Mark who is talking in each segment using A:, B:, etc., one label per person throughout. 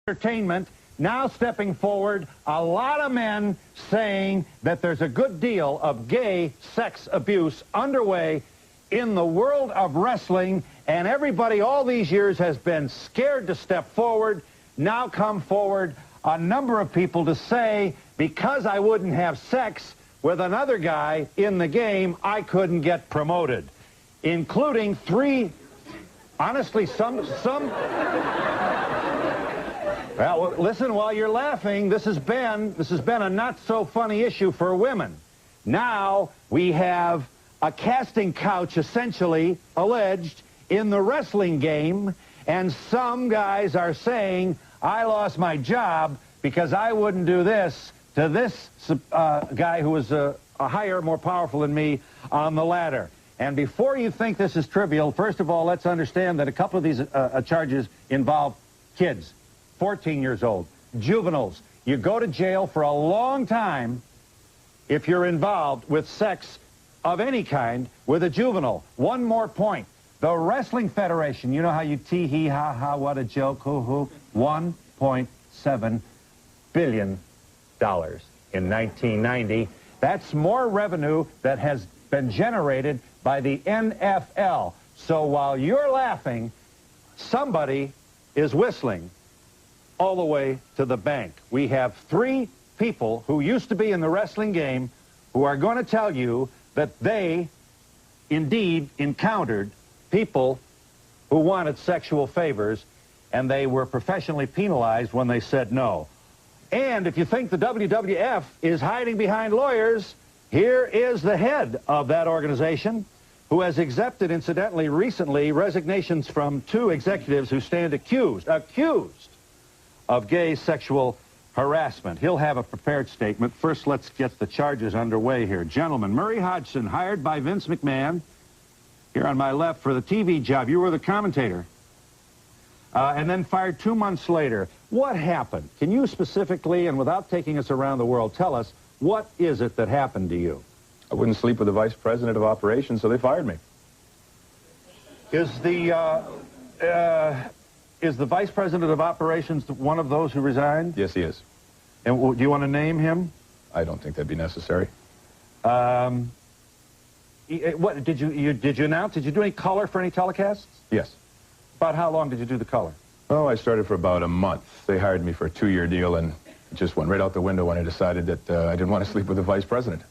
A: entertainment, now stepping forward, a lot of men saying that there's a good deal of gay sex abuse underway in the world of wrestling, and everybody all these years has been scared to step forward. Now come forward a number of people to say, because I wouldn't have sex with another guy in the game, I couldn't get promoted, including three, honestly, some... Well, listen, while you're laughing, this has been a not-so-funny issue for women. Now we have a casting couch, essentially, alleged, in the wrestling game, and some guys are saying, I lost my job because I wouldn't do this to this guy who was higher, more powerful than me on the ladder. And before you think this is trivial, first of all, let's understand that a couple of these charges involve kids. 14 years old, juveniles. You go to jail for a long time if you're involved with sex of any kind with a juvenile. One more point. The Wrestling Federation, you know how you tee-hee, ha-ha, what a joke, hoo-hoo, $1.7 billion in 1990. That's more revenue that has been generated by the NFL. So while you're laughing, somebody is whistling all the way to the bank. We have three people who used to be in the wrestling game who are going to tell you that they indeed encountered people who wanted sexual favors, and they were professionally penalized when they said no. And if you think the WWF is hiding behind lawyers, here is the head of that organization, who has accepted, incidentally, recently, resignations from two executives who stand accused of gay sexual harassment. He'll have a prepared statement. First, let's get the charges underway here. Gentlemen, Murray Hodgson, hired by Vince McMahon, here on my left, for the TV job. You were the commentator. And then fired 2 months later. What happened? Can you specifically, and without taking us around the world, tell us, what is it that happened to you?
B: I wouldn't sleep with the vice president of operations, so they fired me.
A: Is the vice president of operations one of those who resigned?
B: Yes, he is.
A: And do you want to name him?
B: I don't think that'd be necessary.
A: What did you announce? Did you do any color for any telecasts?
B: Yes.
A: About how long did you do the color?
B: Oh, I started for about a month. They hired me for a 2-year deal, and it just went right out the window when I decided that I didn't want to sleep with the vice president.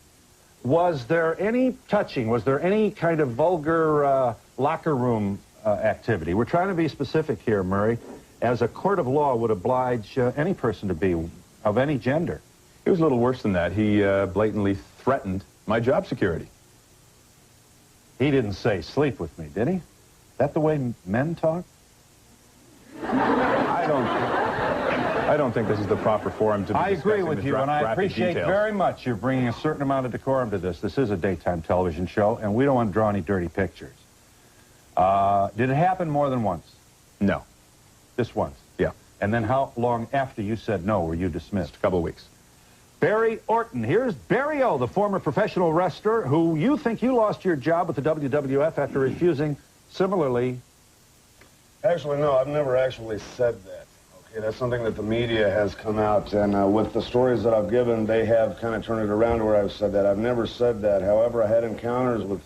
A: Was there any touching? Was there any kind of vulgar locker room activity? We're trying to be specific here, Murray, as a court of law would oblige any person to be of any gender.
B: It was a little worse than that. He blatantly threatened my job security.
A: He didn't say sleep with me, did he? Is that the way men talk?
B: I don't think this is the proper forum to be
A: I agree with you, and I appreciate
B: details.
A: very much you're bringing a certain amount of decorum to this. This is a daytime television show, and we don't want to draw any dirty pictures. Did it happen more than once?
B: No.
A: Just once?
B: Yeah.
A: And then how long after you said no were you dismissed?
B: Just a couple of weeks.
A: Barry Orton. Here's Barry O, the former professional wrestler, who you think you lost your job with the WWF after refusing similarly.
C: Actually, no, I've never actually said that. Okay, that's something that the media has come out, and with the stories that I've given, they have kind of turned it around to where I've said that. I've never said that. However, I had encounters with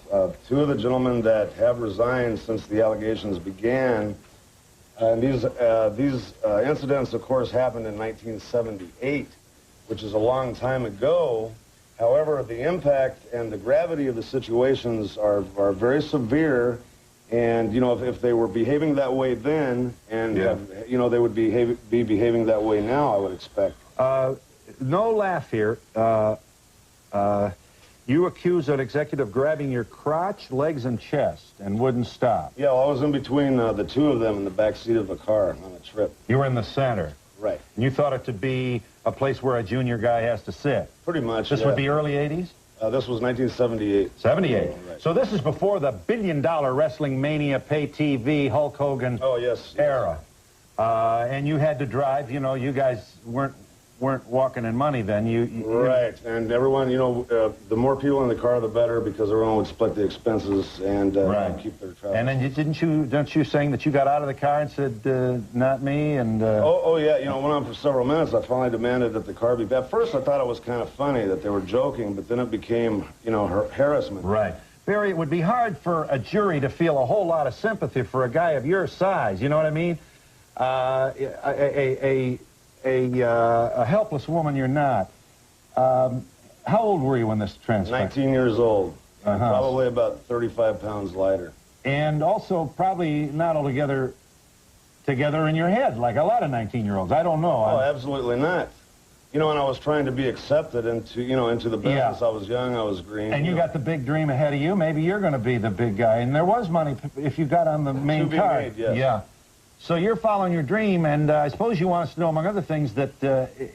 C: two of the gentlemen that have resigned since the allegations began. And these incidents, of course, happened in 1978, which is a long time ago. However, the impact and the gravity of the situations are very severe. And, you know, if they were behaving that way then, and, you know, they would be behaving that way now, I would expect.
A: No laugh here. You accuse an executive of grabbing your crotch, legs, and chest, and wouldn't stop.
C: Yeah, well, I was in between the two of them in the back seat of a car on a trip.
A: You were in the center.
C: Right.
A: And you thought it to be a place where a junior guy has to sit.
C: Pretty much,
A: This would be early 80s?
C: This was 1978.
A: 78.
C: Right.
A: So this is before the billion-dollar Wrestling Mania pay TV Hulk Hogan
C: yes.
A: era. And you had to drive. You know, you guys weren't weren't walking in money then.
C: Right, and everyone, you know, the more people in the car, the better, because everyone would split the expenses and keep their travel.
A: And then don't you saying that you got out of the car and said, not me, and...
C: Oh, yeah, you know, it went on for several minutes. I finally demanded that the car be... At first, I thought it was kind of funny that they were joking, but then it became, you know, harassment.
A: Right. Barry, it would be hard for a jury to feel a whole lot of sympathy for a guy of your size, you know what I mean? A helpless woman you're not. How old were you when this transpired?
C: 19 years old. Probably about 35 pounds lighter.
A: And also probably not altogether together in your head, like a lot of 19-year-olds. I don't know.
C: Oh, absolutely not. You know, and I was trying to be accepted into, you know, into the business. Yeah. I was young, I was green.
A: And you got the big dream ahead of you. Maybe you're going to be the big guy. And there was money if you got on the main card.
C: Yes.
A: Yeah. So you're following your dream, and I suppose you want us to know, among other things, that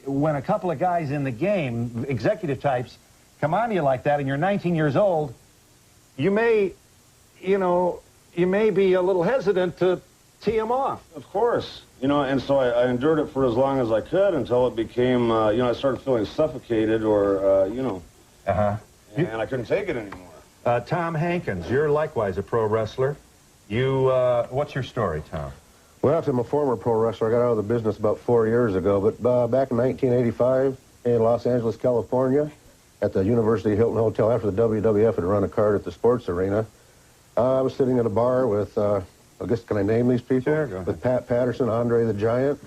A: when a couple of guys in the game, executive types, come on to you like that, and you're 19 years old, you may, you know, you may be a little hesitant to tee them off.
C: Of course. You know, and so I endured it for as long as I could until it became, you know, I started feeling suffocated or, you know, and I couldn't take it anymore.
A: Tom Hankins, you're likewise a pro wrestler. You, what's your story, Tom?
D: Well, I'm a former pro wrestler. I got out of the business about 4 years ago, but back in 1985 in Los Angeles, California, at the University Hilton Hotel, after the WWF had run a card at the sports arena, I was sitting at a bar with, I guess, can I name these people?
A: Sure, go ahead.
D: With Pat Patterson, Andre the Giant,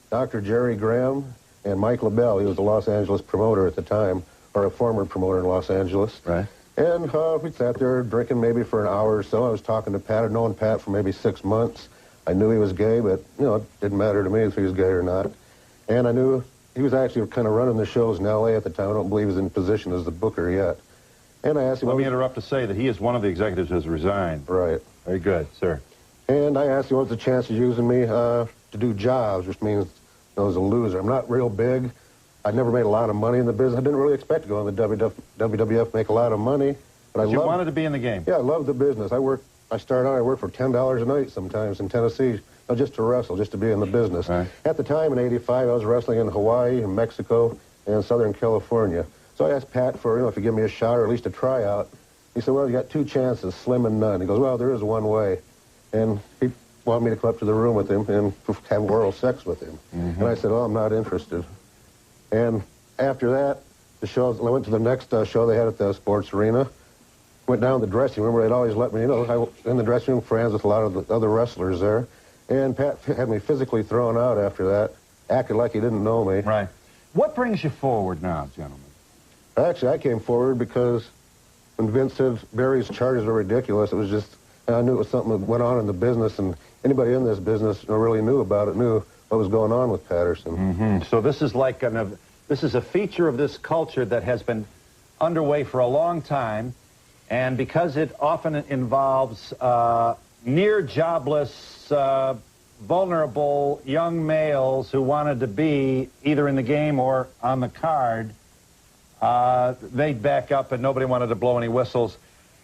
D: Dr. Jerry Graham, and Mike LaBelle. He was a Los Angeles promoter at the time, or a former promoter in Los Angeles.
A: Right.
D: And we sat there drinking maybe for an hour or so. I was talking to Pat. I'd known Pat for maybe 6 months. I knew he was gay, but, you know, it didn't matter to me if he was gay or not. And I knew he was actually kind of running the shows in L.A. at the time. I don't believe he was in position as the booker yet. And I asked him...
A: Let me interrupt to say that he is one of the executives who has resigned.
D: Right.
A: Very good, sir.
D: And I asked him what was the chance of using me to do jobs, which means I was a loser. I'm not real big. I never made a lot of money in the business. I didn't really expect to go in the WWF, make a lot of money. But
A: you wanted to be in the game.
D: Yeah, I loved the business. I started out, I worked for $10 a night sometimes in Tennessee, just to wrestle, just to be in the business. Right. At the time, in '85, I was wrestling in Hawaii and Mexico and Southern California. So I asked Pat for, you know, if he'd give me a shot or at least a tryout. He said, well, you got 2 chances, slim and none. He goes, well, there is one way. And he wanted me to come up to the room with him and have oral sex with him. And I said, oh, I'm not interested. And after that, I went to the next show they had at the sports arena. Went down to the dressing room where they'd always let me, you know, I was in the dressing room, friends with a lot of the other wrestlers there. And Pat had me physically thrown out after that, acted like he didn't know me.
A: Right. What brings you forward now, gentlemen?
D: Actually, I came forward because when Vince said Barry's charges were ridiculous, it was just, I knew it was something that went on in the business, and anybody in this business really knew about it, knew what was going on with Patterson.
A: So this is like this is a feature of this culture that has been underway for a long time. And because it often involves near jobless, vulnerable young males who wanted to be either in the game or on the card, they'd back up and nobody wanted to blow any whistles.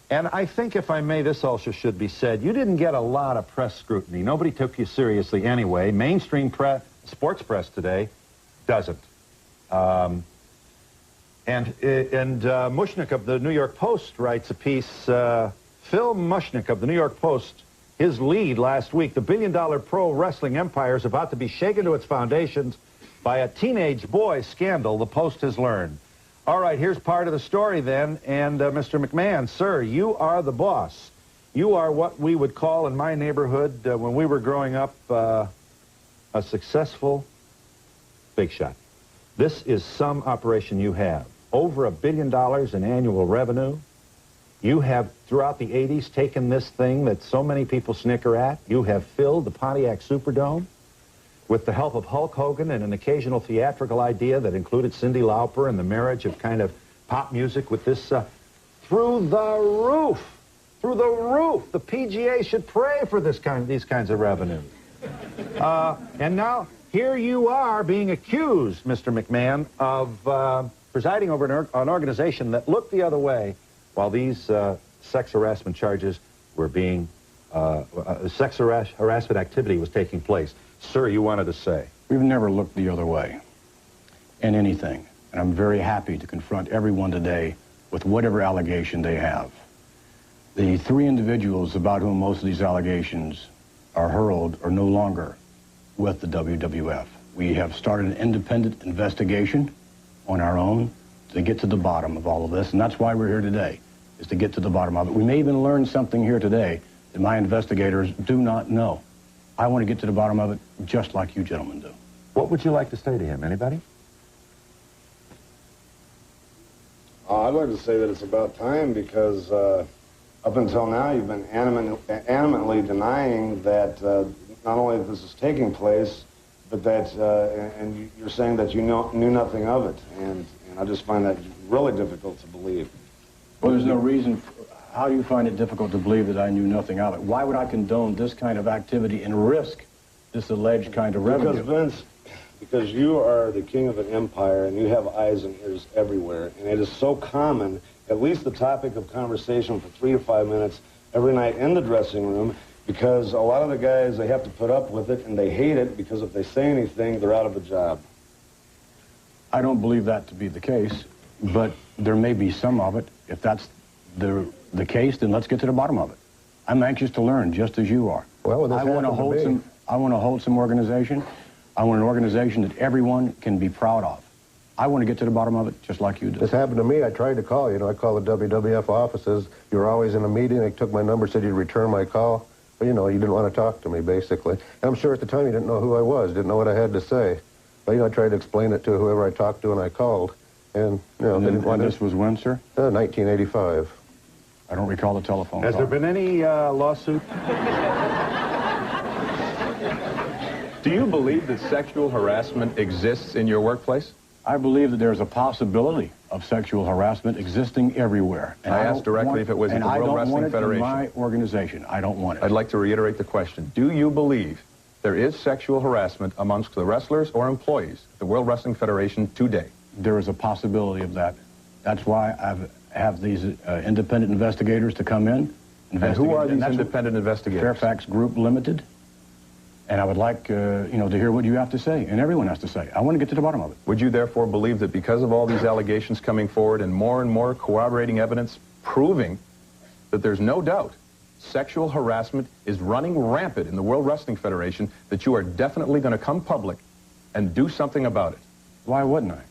A: And I think, if I may, this also should be said, you didn't get a lot of press scrutiny. Nobody took you seriously anyway. Mainstream sports press today doesn't. And Mushnick of the New York Post writes a piece, Phil Mushnick of the New York Post, his lead last week, the billion-dollar pro wrestling empire is about to be shaken to its foundations by a teenage boy scandal, the Post has learned. All right, here's part of the story then, and Mr. McMahon, sir, you are the boss. You are what we would call in my neighborhood, when we were growing up, a successful big shot. This is some operation you have. Over $1 billion in annual revenue. You have, throughout the 80s, taken this thing that so many people snicker at. You have filled the Pontiac Superdome with the help of Hulk Hogan and an occasional theatrical idea that included Cyndi Lauper and the marriage of kind of pop music with this through the roof. Through the roof. The PGA should pray for these kinds of revenues. And now, here you are being accused, Mr. McMahon, of presiding over an organization that looked the other way while these sex harassment charges were being, sex harassment activity was taking place. Sir, you wanted to say.
E: We've never looked the other way. and anything. And I'm very happy to confront everyone today with whatever allegation they have. The three individuals about whom most of these allegations are hurled are no longer with the WWF. We have started an independent investigation on our own to get to the bottom of all of this, and that's why we're here today, is to get to the bottom of it. We may even learn something here today that my investigators do not know. I want to get to the bottom of it just like you gentlemen do.
A: What would you like to say to him? Anybody?
C: I'd like to say that it's about time because up until now you've been animately denying that not only that this is taking place, but that, and you're saying that you knew nothing of it, and I just find that really difficult to believe.
E: Well, there's no reason. How do you find it difficult to believe that I knew nothing of it? Why would I condone this kind of activity and risk this alleged kind of revenue?
C: Because, Vince, because you are the king of an empire, and you have eyes and ears everywhere, and it is so common, at least the topic of conversation for 3 to 5 minutes every night in the dressing room, because a lot of the guys, they have to put up with it, and they hate it, because if they say anything, they're out of a job.
E: I don't believe that to be the case, but there may be some of it. If that's the case, then let's get to the bottom of it. I'm anxious to learn, just as you are.
D: Well,
E: I want a wholesome organization. I want an organization that everyone can be proud of. I want to get to the bottom of it, just like you do.
D: This happened to me. I tried to call. You know, I called the WWF offices. You were always in a meeting. They took my number, said you'd return my call. But, you know, you didn't want to talk to me, basically. And I'm sure at the time you didn't know who I was, didn't know what I had to say. But, you know, I tried to explain it to whoever I talked to, and I called. And, you know, they didn't want to...
E: This was when, sir?
D: 1985.
E: I don't recall the telephone
A: Has
E: call.
A: there been any lawsuit?
B: Do you believe that sexual harassment exists in your workplace?
E: I believe that there's a possibility of sexual harassment existing everywhere. And
B: I asked directly if it was in the World Wrestling Federation.
E: And I don't want it in my organization. I don't want it.
B: I'd like to reiterate the question. Do you believe there is sexual harassment amongst the wrestlers or employees at the World Wrestling Federation today?
E: There is a possibility of that. That's why I have these independent investigators to come in.
B: And who are these independent investigators?
E: Fairfax Group Limited. And I would like, you know, to hear what you have to say, and everyone has to say. I want to get to the bottom of it.
B: Would you therefore believe that because of all these allegations coming forward and more corroborating evidence proving that there's no doubt sexual harassment is running rampant in the World Wrestling Federation, that you are definitely going to come public and do something about it?
E: Why wouldn't I?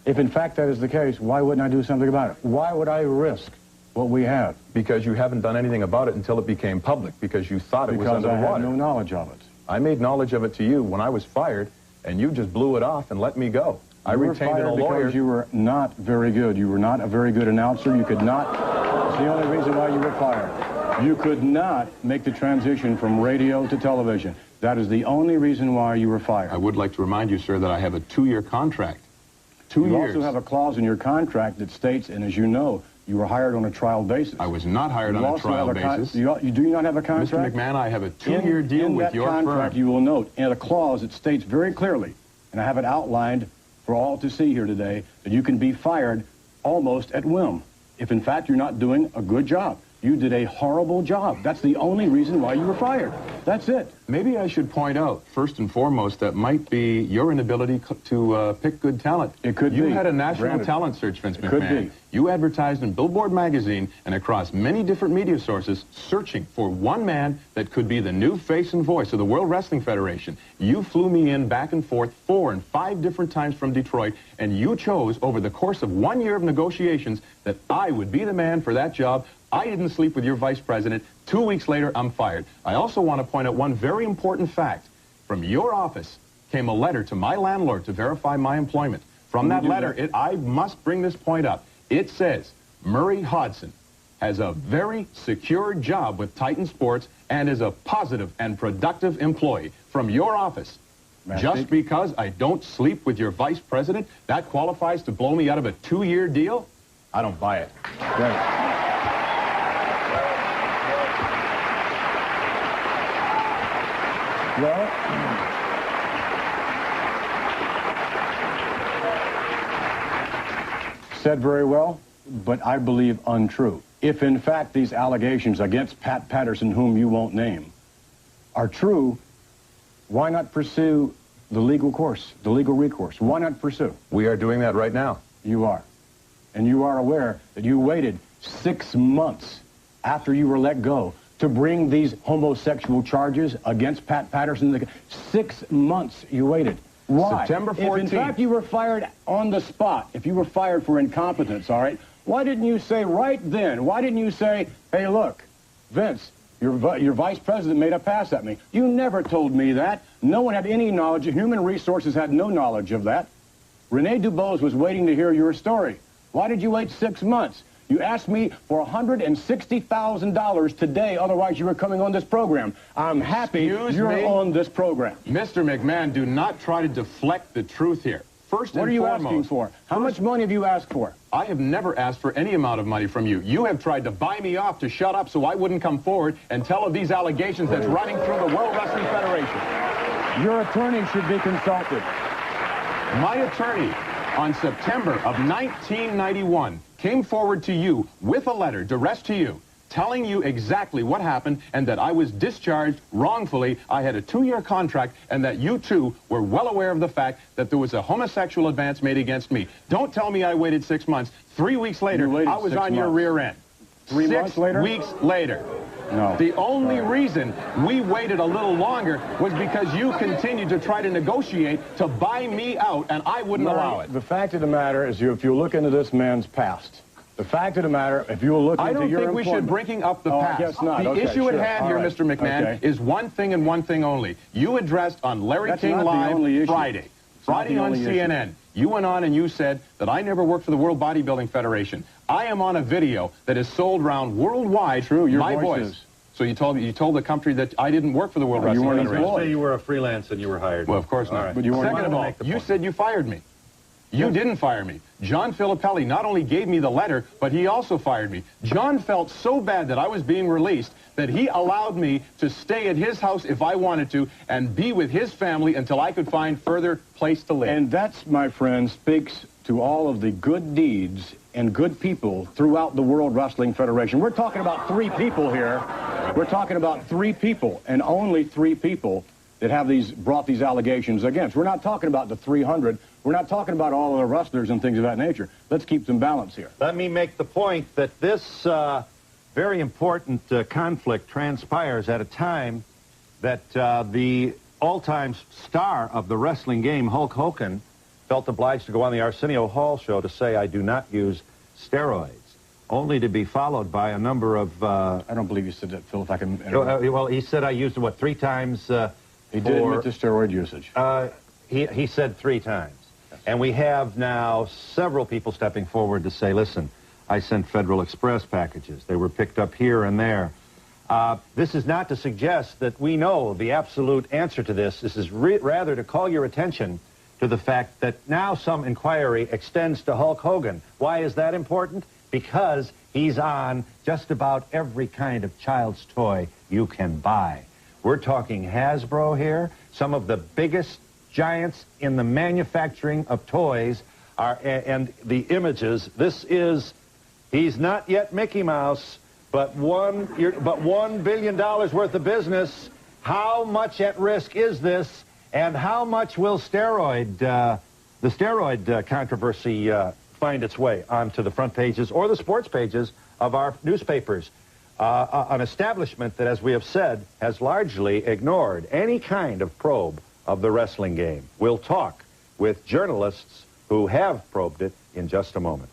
E: If in fact that is the case, why wouldn't I do something about it? Why would I risk what we have?
B: Because you haven't done anything about it until it became public, because you thought it was under the water.
E: Because I had no knowledge of it.
B: I made knowledge of it to you when I was fired, and you just blew it off and let me go. I retained a lawyer.
E: Because you were not very good. You were not a very good announcer. You could not. That's the only reason why you were fired. You could not make the transition from radio to television. That is the only reason why you were fired.
B: I would like to remind you, sir, that I have a 2-year contract. 2 years.
E: You also have a clause in your contract that states, and as you know, you were hired on a trial basis.
B: I was not hired on a trial basis.
E: You do not have a contract?
B: Mr. McMahon, I have a 2-year deal with your firm.
E: In that contract, you will note, in a clause, it states very clearly, and I have it outlined for all to see here today, that you can be fired almost at whim, if in fact you're not doing a good job. You did a horrible job. That's the only reason why you were fired. That's it.
B: Maybe I should point out, first and foremost, that might be your inability to pick good talent.
E: It could be.
B: You had a national talent search, Vince McMahon.
E: It could be.
B: You advertised in Billboard magazine and across many different media sources, searching for one man that could be the new face and voice of the World Wrestling Federation. You flew me in back and forth 4 and 5 different times from Detroit, and you chose over the course of 1 year of negotiations that I would be the man for that job. I didn't sleep with your vice president. 2 weeks later, I'm fired. I also want to point out one very important fact. From your office came a letter to my landlord to verify my employment. From that letter, I must bring this point up. It says, Murray Hodson has a very secure job with Titan Sports and is a positive and productive employee. From your office. Just because I don't sleep with your vice president, that qualifies to blow me out of a 2-year deal? I don't buy it.
E: Right. Well, said very well, but I believe untrue. If in fact these allegations against Pat Patterson, whom you won't name, are true, why not pursue the legal course, the legal recourse. Why not pursue?
B: We are doing that right now.
E: You are. And you are aware that you waited 6 months after you were let go to bring these homosexual charges against Pat Patterson. 6 months you waited. Why?
B: September 14th.
E: If in fact you were fired on the spot, if you were fired for incompetence, all right, why didn't you say right then, why didn't you say, hey, look, Vince, your vice president made a pass at me. You never told me that. No one had any knowledge. Human Resources had no knowledge of that. Rene Dubose was waiting to hear your story. Why did you wait 6 months? You asked me for $160,000 today, otherwise you were coming on this program. I'm happy you're on this program.
B: Mr. McMahon, do not try to deflect the truth here. First and foremost...
E: What are you asking for? How much money have you asked for?
B: I have never asked for any amount of money from you. You have tried to buy me off to shut up so I wouldn't come forward and tell of these allegations that's running through the World Wrestling Federation.
E: Your attorney should be consulted.
B: My attorney, on September of 1991, came forward to you with a letter addressed to you, telling you exactly what happened and that I was discharged wrongfully. I had a 2-year contract and that you, too, were well aware of the fact that there was a homosexual advance made against me. Don't tell me I waited 6 months. 3 weeks later, I was on your rear end.
E: 3 months later?
B: 6 weeks later.
E: No.
B: The only reason we waited a little longer was because you continued to try to negotiate to buy me out, and I wouldn't allow it.
E: The fact of the matter is, if you look into this man's past, the fact of the matter, if you look into your
B: I don't think we should bring up the past.
E: I guess not.
B: The issue at hand here, Mr. McMahon, is one thing and one thing only. You addressed on Larry King Live Friday on CNN. You went on and you said that I never worked for the World Bodybuilding Federation. I am on a video that is sold around worldwide.
E: True, your
B: my voice. So you told the country that I didn't work for the World Wrestling Federation.
A: You say you were a freelance and you were hired.
B: Well, of course not.
A: Right.
B: But you weren't. Second of all, you said you fired me. You didn't fire me. John Filippelli not only gave me the letter, but he also fired me. John felt so bad that I was being released that he allowed me to stay at his house if I wanted to and be with his family until I could find further place to live.
E: And that's, my friend, speaks to all of the good deeds and good people throughout the World Wrestling Federation. We're talking about 3 people here. We're talking about 3 people, and only 3 people that have brought these allegations against. We're not talking about the 300. We're not talking about all of the wrestlers and things of that nature. Let's keep some balance here.
A: Let me make the point that this very important conflict transpires at a time that the all-time star of the wrestling game, Hulk Hogan, felt obliged to go on the Arsenio Hall show to say, I do not use steroids, only to be followed by a number of...
E: I don't believe you said that, Phil, if I can...
A: well, he said I used it, what, 3 times
E: He did admit to steroid usage.
A: He said 3 times. Yes. And we have now several people stepping forward to say, listen, I sent Federal Express packages. They were picked up here and there. This is not to suggest that we know the absolute answer to this. This is rather to call your attention to the fact that now some inquiry extends to Hulk Hogan. Why is that important? Because he's on just about every kind of child's toy you can buy. We're talking Hasbro here. Some of the biggest giants in the manufacturing of toys are, and the images. He's not yet Mickey Mouse, but $1 billion worth of business. How much at risk is this, and how much will the steroid controversy find its way onto the front pages or the sports pages of our newspapers? An establishment that, as we have said, has largely ignored any kind of probe of the wrestling game. We'll talk with journalists who have probed it in just a moment.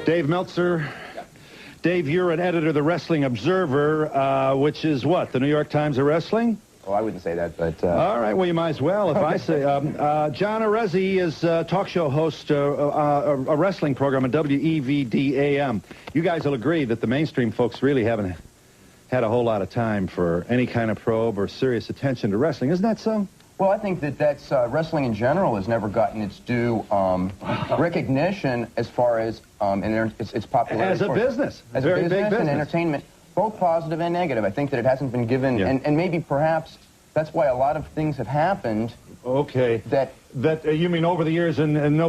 A: Dave Meltzer. Dave, you're an editor of the Wrestling Observer, which is what, the New York Times of Wrestling?
F: Oh, I wouldn't say that, but...
A: All right, well, you might as well if I say... John Arezzi is a talk show host, a wrestling program at WEVD-AM. You guys will agree that the mainstream folks really haven't had a whole lot of time for any kind of probe or serious attention to wrestling. Isn't that so?
F: Well, I think that wrestling in general has never gotten its due recognition as far as its popularity.
A: As a business.
F: As
A: very
F: a
A: big business.
F: And entertainment, both positive and negative. I think that it hasn't been given,
A: Yeah.
F: and maybe perhaps that's why a lot of things have happened.
A: Okay. That you mean over the years and no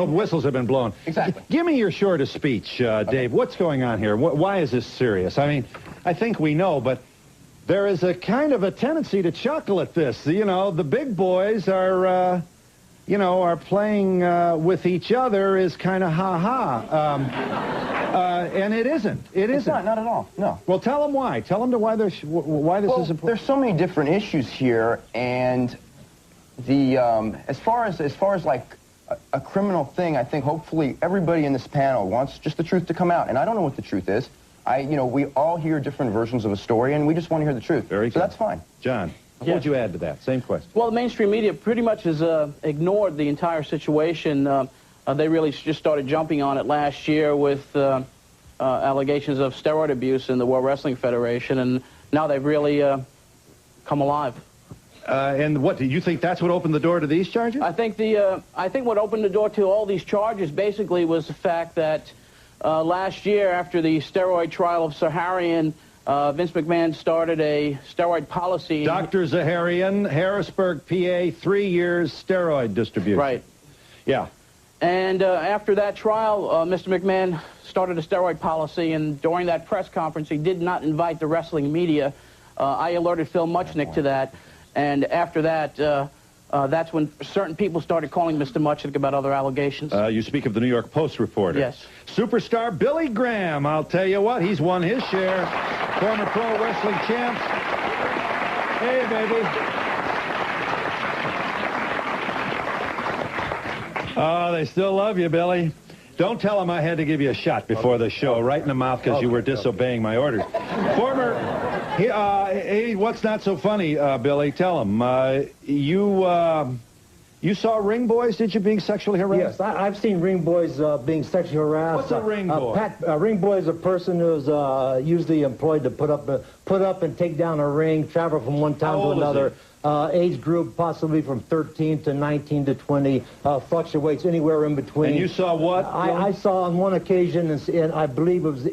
A: whistles have been blown.
F: Exactly.
A: Give me your shortest speech, Dave. What's going on here? Why is this serious? I mean, I think we know, but there is a kind of a tendency to chuckle at this. You know, the big boys are, are playing with each other is kind of ha-ha. And it isn't. It's
F: not at all, no.
A: Well, tell them why. Tell them why this is important.
F: There's so many different issues here, and the as far as like a criminal thing, I think hopefully everybody in this panel wants just the truth to come out, and I don't know what the truth is. We all hear different versions of a story, and we just want to hear the truth.
A: Very good.
F: So that's fine.
A: John, what would you add to that? Same question.
G: Well, the mainstream media pretty much has ignored the entire situation. They really just started jumping on it last year with allegations of steroid abuse in the World Wrestling Federation, and now they've really come alive.
A: And what do you think? That's what opened the door to these charges?
G: I think what opened the door to all these charges basically was the fact that last year, after the steroid trial of Zaharian, Vince McMahon started a steroid policy.
A: Dr. Zaharian, Harrisburg, PA, 3 years steroid distribution.
G: Right.
A: Yeah.
G: And after that trial, Mr. McMahon started a steroid policy, and during that press conference, he did not invite the wrestling media. I alerted Phil Muchnick to that, and after that, that's when certain people started calling Mr. Muchnick about other allegations.
A: You speak of the New York Post reporter.
G: Yes.
A: Superstar Billy Graham, I'll tell you what, he's won his share. Former pro wrestling champ. Hey, baby. Oh, they still love you, Billy. Don't tell them I had to give you a shot before the show, right in the mouth because you were disobeying my orders. Former, hey, what's not so funny, Billy? Tell them. You saw ring boys, did you, being sexually harassed?
H: Yes, I've seen ring boys being sexually harassed.
A: What's a ring boy?
H: A ring boy is a person who's usually employed to put up and take down a ring, travel from one town to another. Age group possibly from 13 to 19 to 20, fluctuates anywhere in between.
A: And you saw what?
H: I saw on one occasion, I believe it was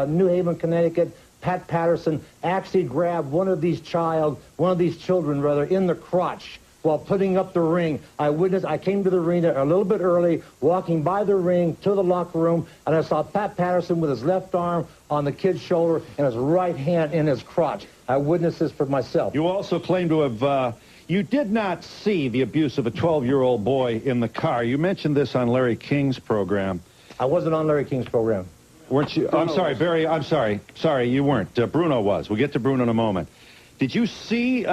H: New Haven, Connecticut, Pat Patterson actually grabbed one of these children in the crotch while putting up the ring. I came to the arena a little bit early, walking by the ring to the locker room, and I saw Pat Patterson with his left arm on the kid's shoulder and his right hand in his crotch. I witnessed this for myself.
A: You also claim to have, you did not see the abuse of a 12-year-old boy in the car. You mentioned this on Larry King's program.
H: I wasn't on Larry King's program.
A: Weren't you? I'm sorry, Barry, I'm sorry. Sorry, you weren't. Bruno was. We'll get to Bruno in a moment. Did you see, you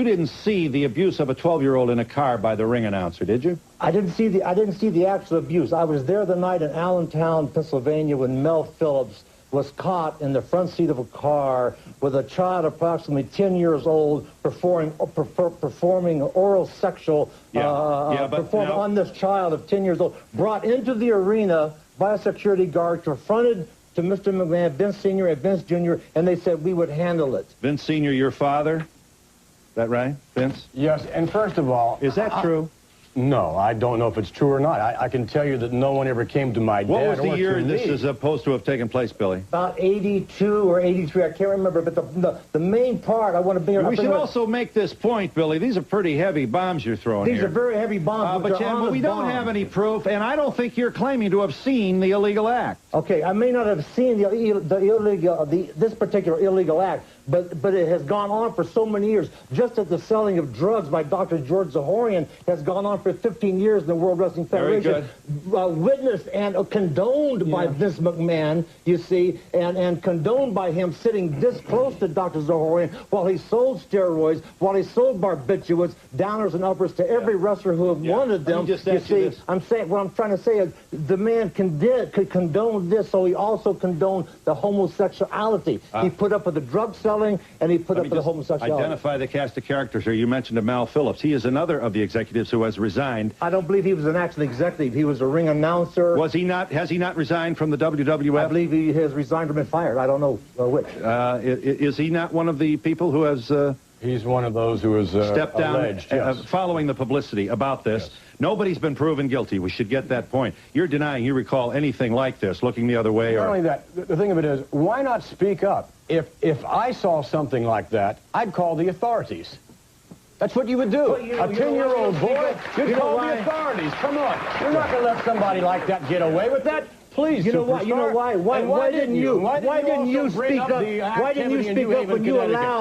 A: didn't see the abuse of a 12-year-old in a car by the ring announcer, did you?
H: I didn't see the actual abuse. I was there the night in Allentown, Pennsylvania, when Mel Phillips was caught in the front seat of a car with a child approximately 10 years old performing oral sexual on this child of 10 years old, brought into the arena by a security guard, confronted to Mr. McMahon, Vince Sr. and Vince Jr., and they said we would handle it.
A: Vince Sr., your father? Is that right, Vince?
E: Yes, and first of all...
A: Is that true?
E: No, I don't know if it's true or not. I can tell you that no one ever came to my dad or to me.
A: What was the year this is supposed to have taken place, Billy?
H: About 82 or 83, I can't remember, but the main part I want to bring...
A: We should also make this point, Billy. These are pretty heavy bombs you're throwing
H: here. These are very heavy bombs,
A: but we don't have any proof, and I don't think you're claiming to have seen the illegal act.
H: Okay, I may not have seen this particular illegal act, but it has gone on for so many years. Just as the selling of drugs by Dr. George Zahorian has gone on for 15 years in the World Wrestling Federation. Witnessed and condoned by Vince McMahon, you see, and condoned by him sitting this close to Dr. Zahorian while he sold steroids, while he sold barbiturates, downers and uppers to every wrestler who wanted them. You see, what I'm trying to say is the man could condone this, so he also condoned the homosexuality. He put up with the drug selling, and he put up with the homosexuality.
A: Identify the cast of characters here. You mentioned Mal Phillips. He is another of the executives who has resigned.
H: I don't believe he was an actual executive. He was a ring announcer.
A: Was he not? Has he not resigned from the WWF?
H: I believe he has resigned or been fired. I don't know which.
A: Is he not one of the people who has
E: He's one of those who is
A: stepped down
E: alleged, yes.
A: following the publicity about this. Yes. Nobody's been proven guilty. We should get that point. You're denying you recall anything like this, looking the other way.
E: Not only that, the thing of it is, why not speak up? If I saw something like that, I'd call the authorities. That's what you would do.
H: Well,
E: a 10-year-old boy, you'd call the authorities. Come on. You're not going to let somebody like that get away with that. Please,
H: you know what? You know why? Why didn't you? Why didn't you speak up? Why didn't you speak up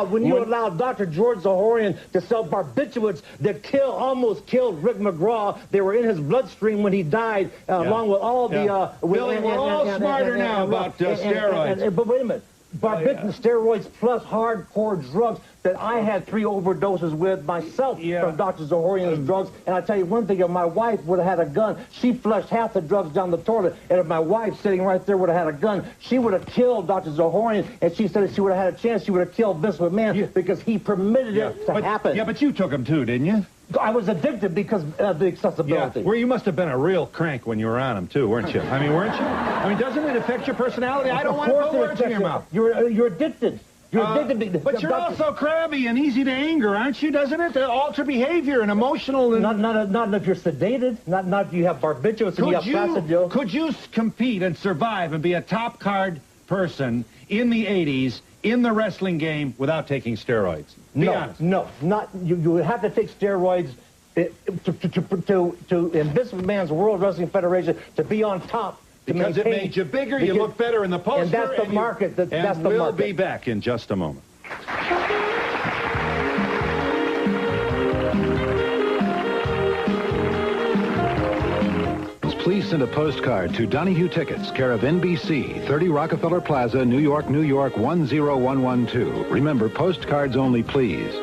H: when you allowed Dr. George Zahorian to sell barbiturates that almost killed Rick McGraw? They were in his bloodstream when he died, along with all the.
A: Billy, we're all smarter now about steroids.
H: But wait a minute. Barbiturates, steroids, plus hardcore drugs that I had 3 overdoses with myself from Dr. Zahorian's drugs. And I tell you one thing, if my wife would have had a gun, she flushed half the drugs down the toilet. And if my wife sitting right there would have had a gun, she would have killed Dr. Zahorian. And she said if she would have had a chance, she would have killed Vince McMahon because he permitted it to happen.
A: Yeah, but you took him too, didn't you?
H: I was addicted because of the accessibility.
A: Yeah, well, you must have been a real crank when you were on him, too, weren't you? I mean, weren't you? I mean, doesn't it affect your personality? I don't want to put words in your mouth.
H: You're addicted. You're addicted.
A: But you're also crabby and easy to anger, aren't you? Doesn't it? Alter behavior and emotional... And...
H: Not if you're sedated. Not if you have barbiturates and you have Placido.
A: Could you compete and survive and be a top card person in the 80s in the wrestling game without taking steroids? Be honest.
H: No, not you would have to take steroids in Vince McMahon's World Wrestling Federation to be on top.
A: Because it made you bigger, you look better in the poster.
H: And that's the market. That's the market.
A: We'll be back in just a moment.
I: Please send a postcard to Donahue Tickets, care of NBC, 30 Rockefeller Plaza, New York, New York, 10112. Remember, postcards only, please.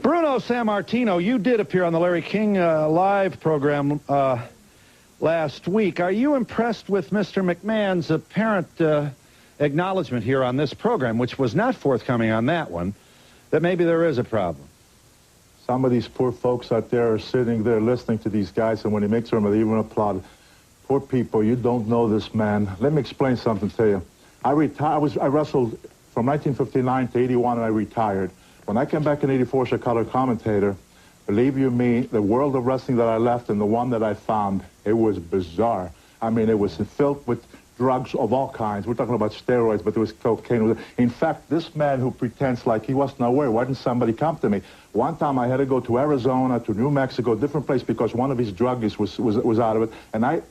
A: Bruno Samurtino, you did appear on the Larry King live program last week. Are you impressed with Mr. McMahon's apparent acknowledgement here on this program, which was not forthcoming on that one, that maybe there is a problem?
J: Some of these poor folks out there are sitting there listening to these guys, and when he makes them, they even applaud. Poor people, you don't know this man. Let me explain something to you. I wrestled from 1959 to 81, and I retired. When I came back in 84 as a color commentator, believe you me, the world of wrestling that I left and the one that I found, it was bizarre. I mean, it was filled with drugs of all kinds. We're talking about steroids, but there was cocaine. In fact, this man who pretends like he wasn't aware, why didn't somebody come to me? One time I had to go to Arizona, to New Mexico, different place, because one of his druggies was out of it, and I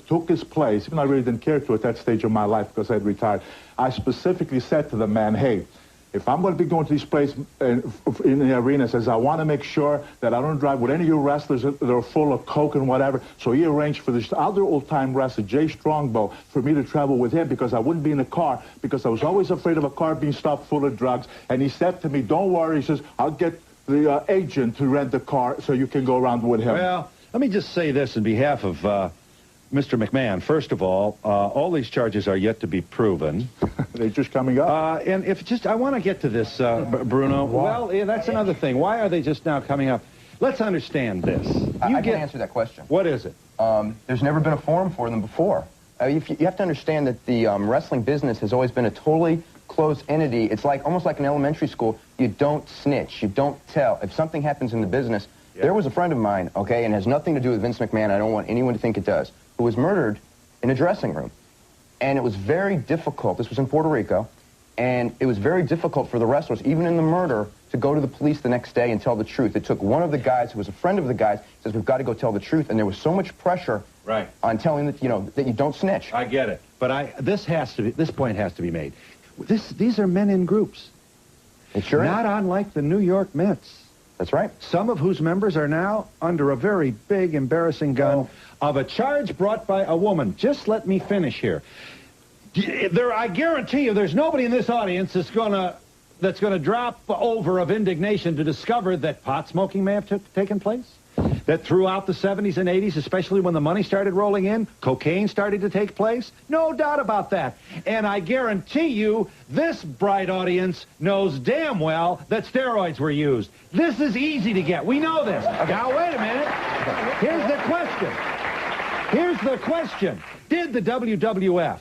J: took his place, even though I really didn't care to at that stage of my life because I had retired. I specifically said to the man, hey, if I'm going to be going to these places in the arena, says I want to make sure that I don't drive with any of you wrestlers that are full of coke and whatever. So he arranged for this other old-time wrestler, Jay Strongbow, for me to travel with him because I wouldn't be in a car because I was always afraid of a car being stopped full of drugs. And he said to me, don't worry, he says, I'll get the agent to rent the car so you can go around with him.
A: Well, let me just say this in behalf of Mr. McMahon. First of all these charges are yet to be proven.
J: They're just coming up.
A: And I want to get to this, Bruno. Well, yeah, that's another thing. Why are they just now coming up? Let's understand this.
F: I can answer that question.
A: What is it?
F: There's never been a forum for them before. You have to understand that the wrestling business has always been a totally closed entity. It's almost like an elementary school. You don't snitch. You don't tell. If something happens in the business, there was a friend of mine, okay, and it has nothing to do with Vince McMahon. I don't want anyone to think it does, who was murdered in a dressing room. And it was very difficult. This was in Puerto Rico. And it was very difficult for the wrestlers, even in the murder, to go to the police the next day and tell the truth. It took one of the guys who was a friend of the guys, says, we've got to go tell the truth. And there was so much pressure on telling that, that you don't snitch.
A: I get it. But this point has to be made. These are men in groups.
F: It sure is.
A: Not unlike the New York Mets.
F: That's right.
A: Some of whose members are now under a very big, embarrassing gun of a charge brought by a woman. Just let me finish here. I guarantee you there's nobody in this audience that's going to drop over of indignation to discover that pot smoking may have taken place. That throughout the 70s and 80s, especially when the money started rolling in, cocaine started to take place. No doubt about that. And I guarantee you, this bright audience knows damn well that steroids were used. This is easy to get. We know this. Now, wait a minute. Here's the question. Here's the question. Did the WWF,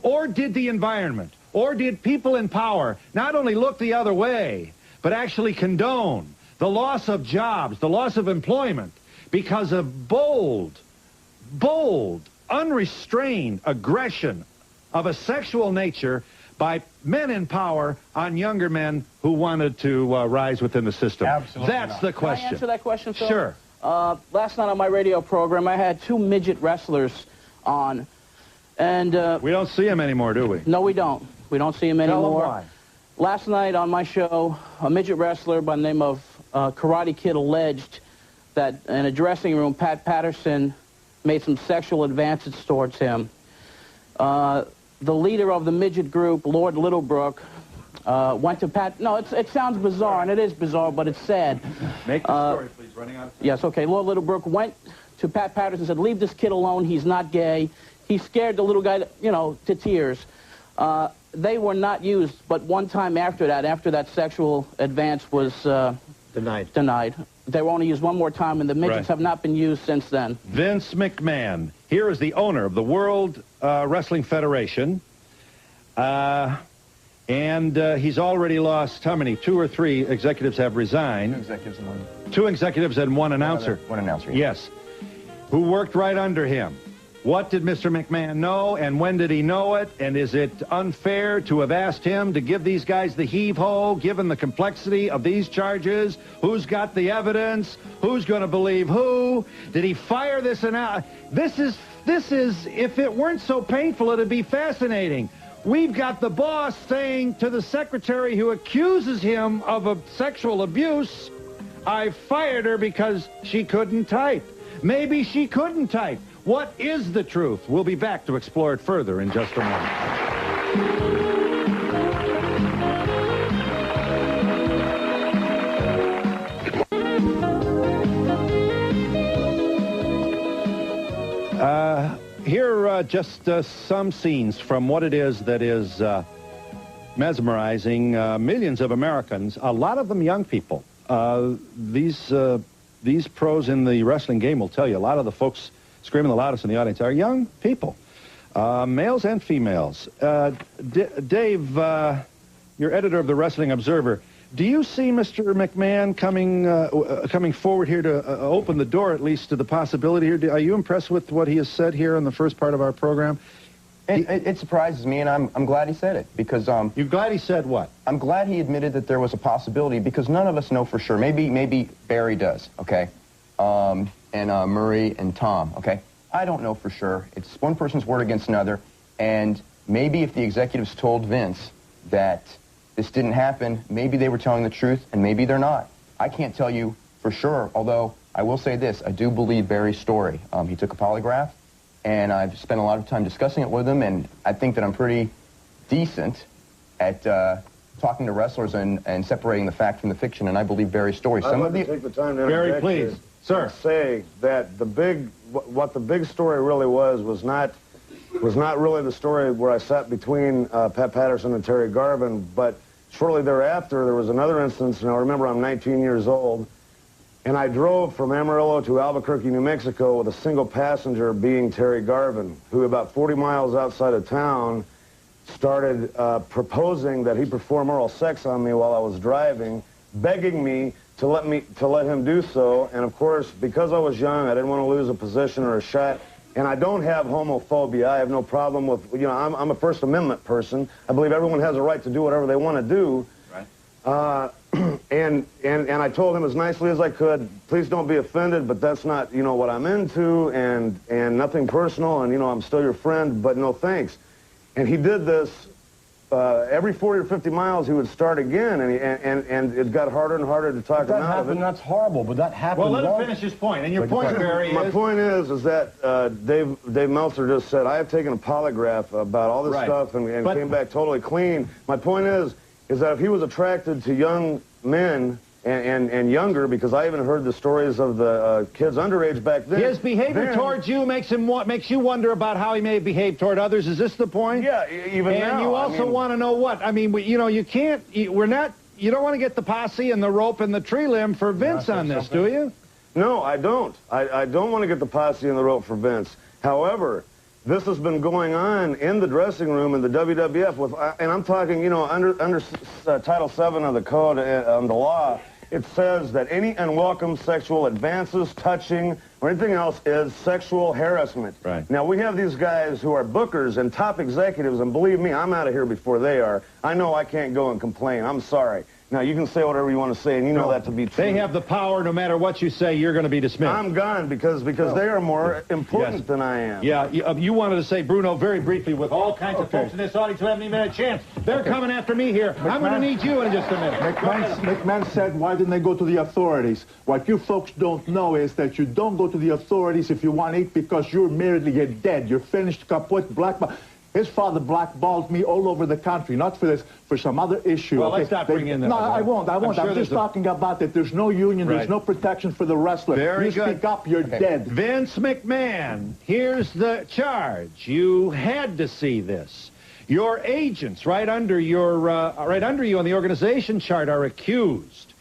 A: or did the environment, Or did people in power not only look the other way, but actually condone the loss of jobs, the loss of employment, because of bold, unrestrained aggression of a sexual nature by men in power on younger men who wanted to rise within the system?
F: Absolutely
A: That's
F: not.
A: the question.
G: Can I answer that question, Phil?
A: Sure.
G: Last night on my radio program, I had 2 midget wrestlers on. And
A: we don't see them anymore, do we?
G: no, we don't. We don't see him
A: Tell
G: anymore.
A: them why.
G: Last night on my show, a midget wrestler by the name of Karate Kid alleged that in a dressing room, Pat Patterson made some sexual advances towards him. The leader of the midget group, Lord Littlebrook, went to Pat... No, it sounds bizarre, and it is bizarre, but it's sad.
A: Make the story, please. Running out of time.
G: Yes, okay. Lord Littlebrook went to Pat Patterson and said, leave this kid alone. He's not gay. He scared the little guy, you know, to tears. They were not used, but one time after that sexual advance was denied. They were only used one more time, and the midgets have not been used since then.
A: Vince McMahon, here is the owner of the World Wrestling Federation, and he's already lost, how many? 2 or 3 executives have resigned.
F: 2 executives and 1.
A: 2 executives and 1 announcer.
F: One announcer.
A: Yes. Who worked right under him. What did Mr. McMahon know, and when did he know it? And is it unfair to have asked him to give these guys the heave-ho, given the complexity of these charges? Who's got the evidence? Who's going to believe who? Did he fire this and out? This is, if it weren't so painful, it'd be fascinating. We've got the boss saying to the secretary who accuses him of a sexual abuse, I fired her because she couldn't type. Maybe she couldn't type. What is the truth? We'll be back to explore it further in just a moment. Here are just some scenes from what it is that is mesmerizing millions of Americans, a lot of them young people. These pros in the wrestling game will tell you, a lot of the folks screaming the loudest in the audience are young people, males and females. Dave, you're editor of the Wrestling Observer. Do you see Mr. McMahon coming forward here to open the door, at least, to the possibility here? Are you impressed with what he has said here in the first part of our program?
F: It surprises me, and I'm glad he said it, because...
A: You're glad he said what?
F: I'm glad he admitted that there was a possibility, because none of us know for sure. Maybe Barry does, okay? And Murray and Tom, okay? I don't know for sure. It's one person's word against another, and maybe if the executives told Vince that this didn't happen, maybe they were telling the truth, and maybe they're not. I can't tell you for sure, although I will say this, I do believe Barry's story. He took a polygraph, and I've spent a lot of time discussing it with him, and I think that I'm pretty decent at talking to wrestlers and separating the fact from the fiction, and I believe Barry's story.
C: I'd like to take the time to
A: Barry,
C: interject
A: please.
C: here
A: Sir.
C: and say that what the big story really was not really the story where I sat between Pat Patterson and Terry Garvin, but shortly thereafter there was another instance, and I remember I'm 19 years old, and I drove from Amarillo to Albuquerque, New Mexico with a single passenger being Terry Garvin, who about 40 miles outside of town started proposing that he perform oral sex on me while I was driving, begging me to let him do so. And of course, because I was young, I didn't want to lose a position or a shot. And I don't have homophobia. I have no problem with, you know, I'm a First Amendment person. I believe everyone has a right to do whatever they want to do. Right. And I told him as nicely as I could, please don't be offended, but that's not, you know, what I'm into, and nothing personal, and, you know, I'm still your friend, but no thanks. And he did this. Every 40 or 50 miles, he would start again, and it got harder and harder to talk him out of it.
E: That's horrible, but that happened.
A: Well, let him finish his point. And your point, Barry,
C: My point is that Dave Meltzer just said, I have taken a polygraph about all this stuff and came back totally clean. My point is that if he was attracted to young men and younger, because I even heard the stories of the kids underage back then.
A: His behavior towards you makes you wonder about how he may behave toward others. Is this the point?
C: Yeah, even now.
A: And you also want to know what? I mean, you know, you can't, you don't want to get the posse and the rope and the tree limb for Vince on this, do you?
C: No, I don't. I don't want to get the posse and the rope for Vince. However, This has been going on in the dressing room in the WWF with, and I'm talking, you know, under Title VII of the code, the law, it says that any unwelcome sexual advances, touching, or anything else is sexual harassment.
A: Right.
C: Now, we have these guys who are bookers and top executives, and believe me, I'm out of here before they are. I know I can't go and complain. I'm sorry. Now, you can say whatever you want to say, and you know that to be true.
A: They have the power. No matter what you say, you're going to be dismissed.
C: I'm gone because they are more important than I am.
A: Yeah, you wanted to say, Bruno, very briefly, with all kinds of folks in this audience who haven't even had a chance. They're coming after me here. I'm going to need you in just a minute.
J: McMahon said, why didn't they go to the authorities? What you folks don't know is that you don't go to the authorities if you want to eat because you're dead. You're finished, kaput, blackball. His father blackballed me all over the country, not for this, for some other issue.
A: Well, let's not bring in that.
J: No, I won't. I'm just talking about that there's no union, there's no protection for the wrestler.
A: Very
J: good. You speak up, you're dead.
A: Vince McMahon, here's the charge. You had to see this. Your agents, right under you on the organization chart, are accused.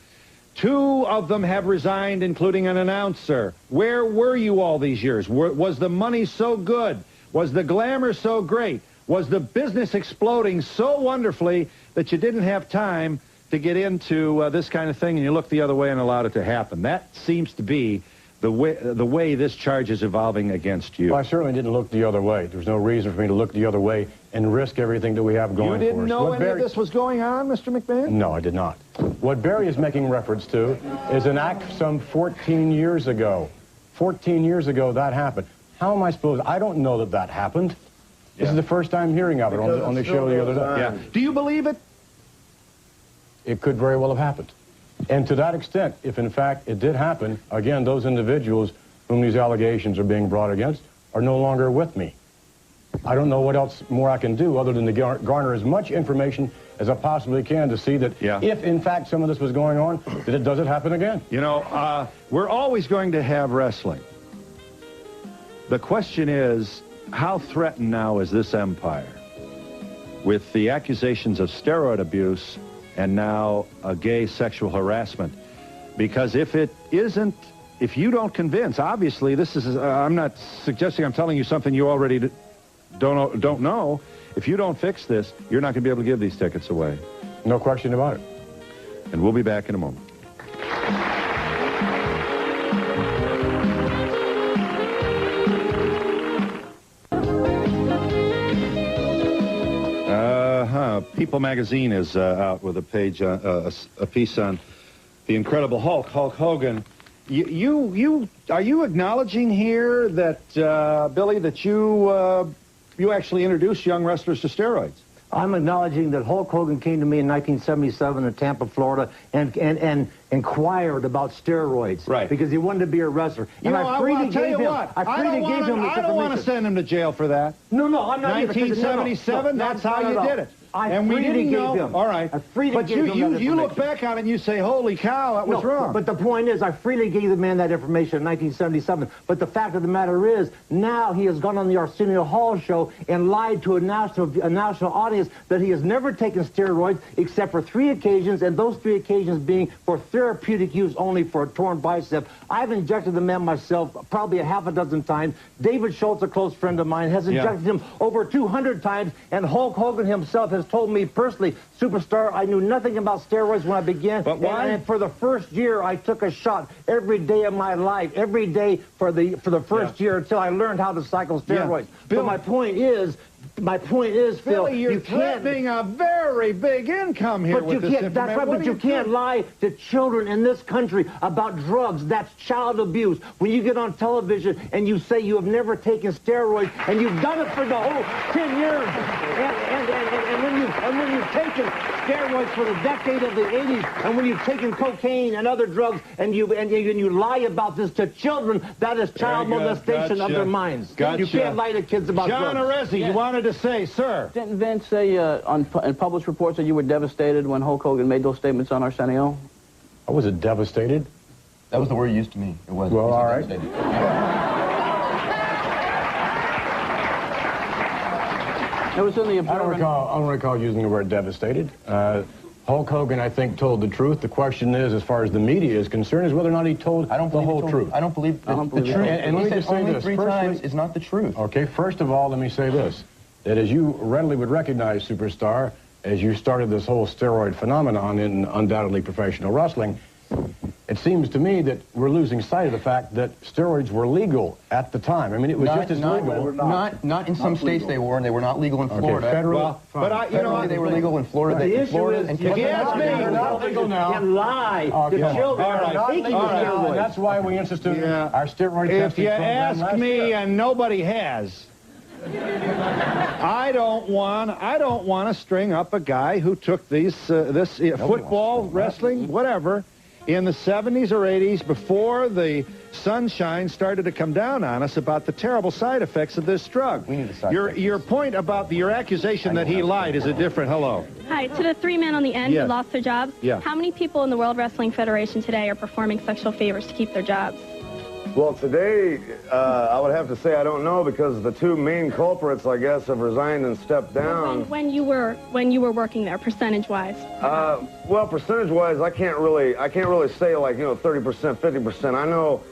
A: 2 of them have resigned, including an announcer. Where were you all these years? Was the money so good? Was the glamour so great? Was the business exploding so wonderfully that you didn't have time to get into this kind of thing and you looked the other way and allowed it to happen? That seems to be the way this charge is evolving against you.
E: Well, I certainly didn't look the other way. There's no reason for me to look the other way and risk everything that we have going for us.
A: You didn't know any of this was going on, Mr. McMahon?
E: No, I did not. What Barry is making reference to is an act some 14 years ago. 14 years ago that happened. How am I supposed? I don't know that that happened. This is the first time hearing of it on the show the other day.
A: Yeah. Do you believe it?
E: It could very well have happened. And to that extent, if in fact it did happen, again, those individuals whom these allegations are being brought against are no longer with me. I don't know what else more I can do other than to garner as much information as I possibly can to see that if in fact some of this was going on, that it doesn't happen again.
A: You know, we're always going to have wrestling. The question is, how threatened now is this empire with the accusations of steroid abuse and now a gay sexual harassment? Because if you don't convince, obviously this is, I'm not suggesting, I'm telling you something you already don't know. If you don't fix this, you're not going to be able to give these tickets away.
E: No question about it.
A: And we'll be back in a moment. People magazine is out with a page, a piece on the Incredible Hulk Hogan. Are you acknowledging here that, Billy, that you actually introduced young wrestlers to steroids?
H: I'm acknowledging that Hulk Hogan came to me in 1977 in Tampa, Florida, and inquired about steroids.
A: Right.
H: Because he wanted to be a wrestler.
A: I don't want to send him to jail for that.
H: No, I'm not.
A: 1977, that's how you did it. And we didn't know. All right. But you look back on it and you say, holy cow, that was wrong.
H: But the point is, I freely gave the man that information in 1977. But the fact of the matter is, now he has gone on the Arsenio Hall show and lied to a national audience that he has never taken steroids except for 3 occasions, and those 3 occasions being for therapeutic use only for a torn bicep. I've injected the man myself probably a half a dozen times. David Schultz, a close friend of mine, has injected him over 200 times, and Hulk Hogan himself has told me personally, Superstar, I knew nothing about steroids when I began.
A: But why?
H: And for the first year, I took a shot every day of my life, every day for the first year until I learned how to cycle steroids. But my point is, Phil,
A: Billy, you're threatening a very big income here with this information.
H: That's right, but you can't lie to children in this country about drugs. That's child abuse. When you get on television and you say you have never taken steroids and you've done it for the whole 10 years, and when you've taken steroids for the decade of the 80s, and when you've taken cocaine and other drugs, and you lie about this to children, that is child molestation of their minds. You can't lie to kids about drugs.
A: John Arezzi, you wanted to say, sir.
G: Didn't Vince say in published reports that you were devastated when Hulk Hogan made those statements on Arsenio?
E: I wasn't devastated.
F: That was the word used to me. It was.
E: Well, all right.
G: It was in the
E: I don't recall using the word devastated. Hulk Hulk Hogan, I think, told the truth. The question is, as far as the media is concerned, is whether or not he told the whole truth.
F: I don't believe the truth.
E: And let me just say this.
F: Three times is not the truth.
E: Okay, first of all, let me say this. That as you readily would recognize, Superstar, as you started this whole steroid phenomenon in undoubtedly professional wrestling, it seems to me that we're losing sight of the fact that steroids were legal at the time. I mean, it was just as legal.
F: Not in some states they were, and they were not legal in Florida.
E: Okay, federal.
A: But
F: they were legal in Florida.
H: The issue is,
A: if you ask me,
H: they're not legal now. And lie.
E: Okay.
H: The children are taking the steroids.
E: And that's why we instituted our steroid testing
A: if you
E: program
A: ask me, and nobody has, I don't want to string up a guy who took this football, wrestling, whatever, in the 70s or 80s before the sunshine started to come down on us about the terrible side effects of this drug.
F: We need the side
A: Your point about your accusation that he lied is a different hello.
K: Hi, to the three men on the end who lost their jobs, how many people in the World Wrestling Federation today are performing sexual favors to keep their jobs?
C: Well, today, I would have to say I don't know because the two main culprits, I guess, have resigned and stepped down.
K: When you were working there, percentage-wise?
C: Well, percentage-wise, I can't really say like 30%, 50%. I know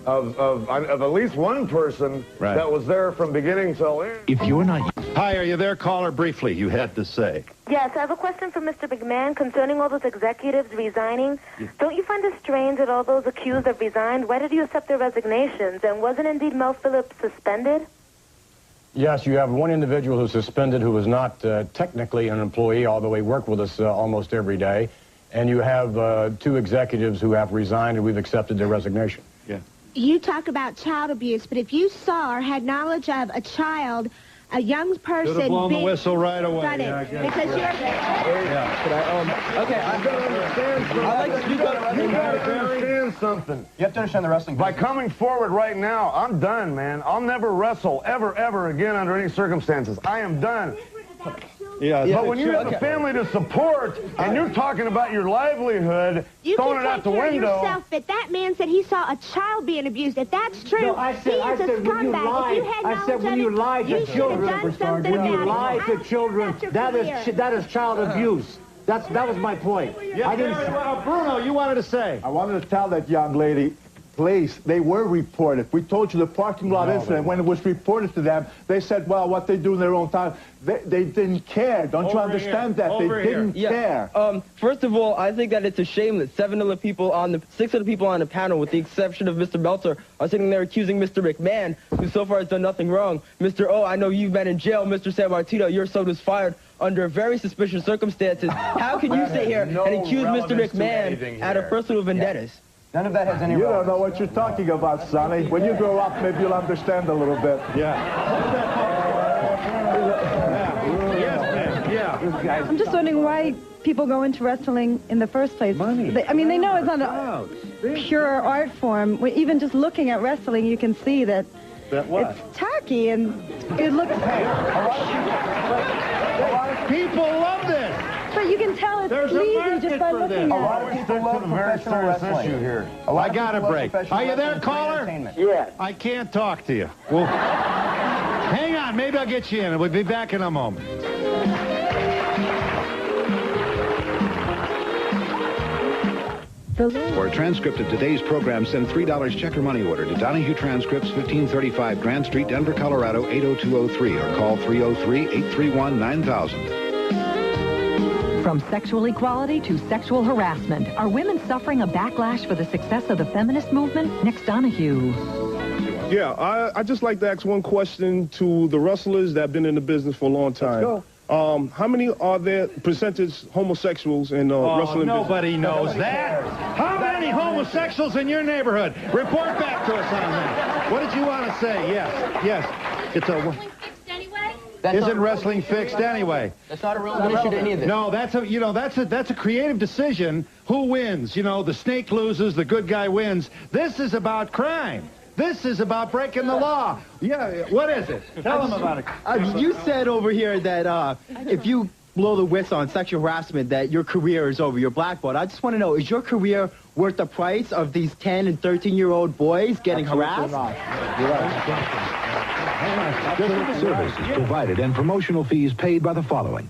C: of at least one person that was there from beginning till end.
I: If you're not...
A: Hi, are you there, caller? Briefly, you had to say.
L: Yes, I have a question for Mr. McMahon concerning all those executives resigning. Don't you find it strange that all those accused have resigned? Why did you accept their resignations? And wasn't indeed Mel Phillips suspended?
E: Yes, you have one individual who's suspended who was not technically an employee, although he worked with us almost every day. And you have two executives who have resigned, and we've accepted their resignation.
A: Yeah.
M: You talk about child abuse, but if you saw or had knowledge of a child, a young person...
A: Should have blown the whistle right away.
M: Because you're...
F: Okay, I've got to understand something. I like to speak up.
C: You got to understand something.
F: You have to understand the wrestling
C: By coming forward right now, I'm done, man. I'll never wrestle ever again under any circumstances. I am done. But when you have a family to support and you're talking about your livelihood, throwing it out the window.
M: Yourself, but that man said he saw a child being abused. If that's true,
H: No, I said when you lie to children, when you lie to children, that is child abuse. That was my point.
A: Bruno, you wanted to say.
J: I wanted to tell that young lady, please, they were reported. We told you the parking lot incident. When it was reported to them, they said, well, what they do in their own time. They didn't care. Don't you understand that? They didn't care.
N: First of all, I think that it's a shame that 6 of the people on the panel, with the exception of Mr. Meltzer, are sitting there accusing Mr. McMahon, who so far has done nothing wrong. Mr. O, I know you've been in jail. Mr. Samurtino, your son was fired under very suspicious circumstances. How can you sit here and accuse Mr. McMahon out of personal vendettas?
F: None of that has any
J: You don't know what you're talking about, Sonny. When you grow up, maybe you'll understand a little bit.
O: I'm just wondering why people go into wrestling in the first place. Money. I mean, they know it's not a pure art form. Even just looking at wrestling, you can see that it's tacky and it looks...
A: People love this.
O: But you can tell it's sleazy just by looking at it.
F: A lot of people love professional wrestling.
C: Here.
A: I got a break. Are you there, caller?
H: Yes.
A: I can't talk to you. Well, hang on. Maybe I'll get you in. We'll be back in a moment.
I: For a transcript of today's program, send $3 check or money order to Donahue Transcripts, 1535 Grant Street, Denver, Colorado, 80203, or call 303-831-9000.
P: From sexual equality to sexual harassment, are women suffering a backlash for the success of the feminist movement? Next, Donahue.
Q: Yeah, I just like to ask one question to the wrestlers that have been in the business for a long time.
A: Let's go.
Q: How many are there percentage homosexuals in wrestling
A: nobody knows that. How many homosexuals in your neighborhood? Report back to us on that. What did you want to say? Yes. It's a... Isn't wrestling fixed anyway?
F: That's not a relevant issue to any of this.
A: No, that's a creative decision. Who wins? The snake loses, the good guy wins. This is about crime. This is about breaking the law. Yeah, what is it? Tell them about it.
R: You said over here that if you blow the whistle on sexual harassment, that your career is over, you're blackballed. I just want to know, is your career worth the price of these 10 and 13-year-old boys getting harassed?
I: Service is provided and promotional fees paid by the following.